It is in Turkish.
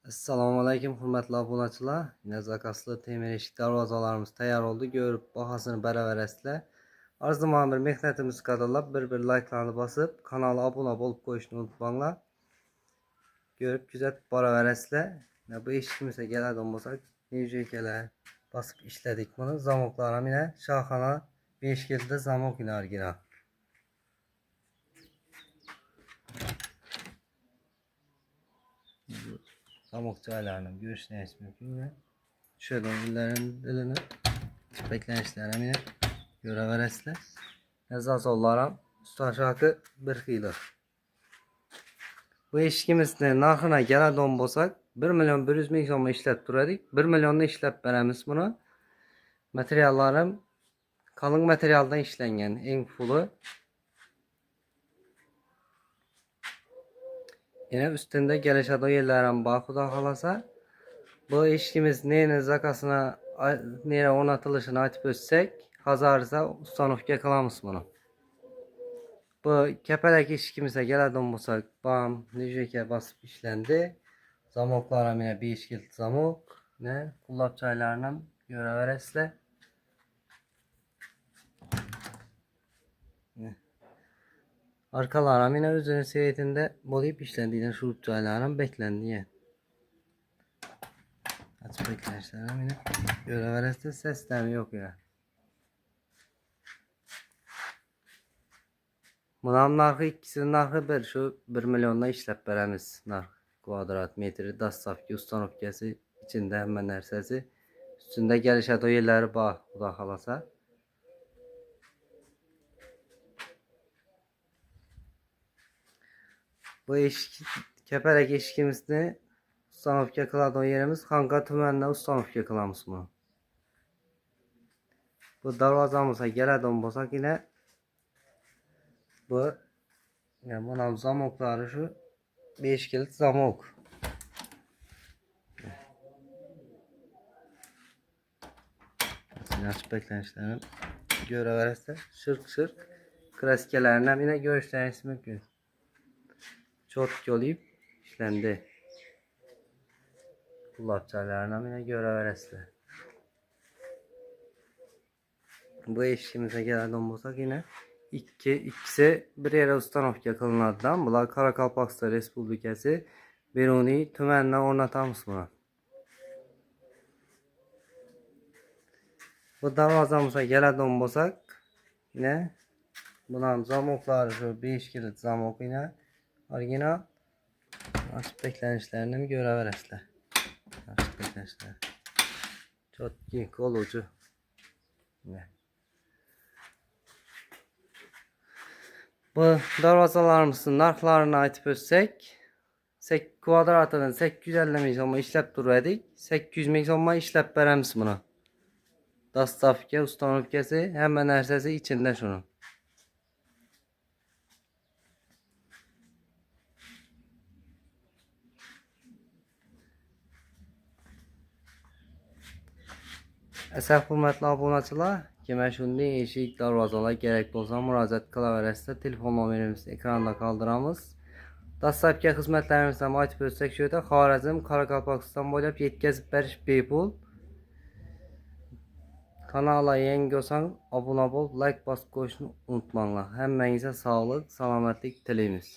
Assalomu alaykum hurmatli obunachilar. Yine zakaslı temir eshik darvozalarimiz tayyor oldu. Görüp bahasını beraberasizlar. Arzumam bir mehnatimiz qadrlab bir like'larni basıp kanala abone olup qo'yishni unutmanglar. Görüp kuzatib boraverasizlar. Bu eshikimizga keladigan bo'lsak, nejekalar basıp ishladik buni. Zamoklar ham yine shohona 5 keldi zamok yine original. Zamok joylarini görüşleriniz mümkün. Şöyle bunların dilini beklenişlerini yine görebilirsiniz. Esas olarak usta aşağı bir xiyli. Bu eshigimizning narxına keladigan bo'lsak 1.100.000 so'mga ishlab turadik. 1 millionni ishlab beramiz buni. Materiallarim qalin materialdan ishlangan, eng full. Yine üstünde gelişadigan yerlerim bor, xudo xolasa. Bu eshigimiz neni zakasına nere o'rnatilishini aytib o'tsak, hozirda ustanovka qilamiz buni. Bu kapalak eshigimizga keladigan bo'lsak, bam, nejeka basıp ishlendi. Zamoklar ham yine 5 kilit zamok. Ne? Qullab joylarini ham ko'raverasizlar. Arkalar ham yine o'zining seyitinde bo'lib ishlandigan shurup joylari ham beklendi. Açık beklenişler ham yine ko'raverasizlar, sesler yok ya. Bunun narxı ikisinin narxı bir şu 1 milyondan ishlab beramiz. Narx kvadrat metri dastavki ustanovkasi içinde hemen narsasi üstünde gelişadigan yerleri bor, xudo xolasa. Bu eshik kapalak eshigimizni ustanovka qiladigan yerimiz Xanqa tumanida ustanovka qilamiz buni. Bu darvozamizga keladigan bo'lsak yine bu yani bunun zamoklari şu 5 kilit zamok. Açık beklenişlerini görebilirsiniz. Şırk şırk kraskelerini hem yine görüşleriniz mümkün. Çok yoluyup işlendi. Kulakçalarını hem yine görebilirsiniz. Bu eshigimizga keladigan bo'lsak yine ikisi bir yere ustanovka qilinadigan. Bular Qoraqalpog'iston Respublikasi Beruniy tumanidan o'rnatamiz buni. Bu darvozamizga keladigan bo'lsak yine bunun zamoklari şu 5 kilit zamok yine original. Açık beklenişlerini görebilirsiniz. Açık beklenişler. Çok iyi kol ucu. Yine. Bu darvazalarımızın narxlarını aytib o'tsak, kvadratidan 850 ming so'mga ishlab turdik. 800 ming so'mga ishlab beramiz buni. Dastavka, ustanovkasi, hamma narsasi ichida shuni. Asal hurmatli obunachilar, kema shunday eshik darvozalar kerak bo'lsa murojaat qilaverasizlar. Telefon nomerimizni ekranda qoldiramiz. Dastlabki xizmatlarimizni ham aytib o'tsak, shu yerda Xorazm, Qoraqalpog'iston bo'ylab yetkazib berish bepul. Kanala yangi bo'lsang, obuna bo'lib, like bosib qo'yishni unutmanglar. Hammangizga sog'lik, salomatlik tilaymiz.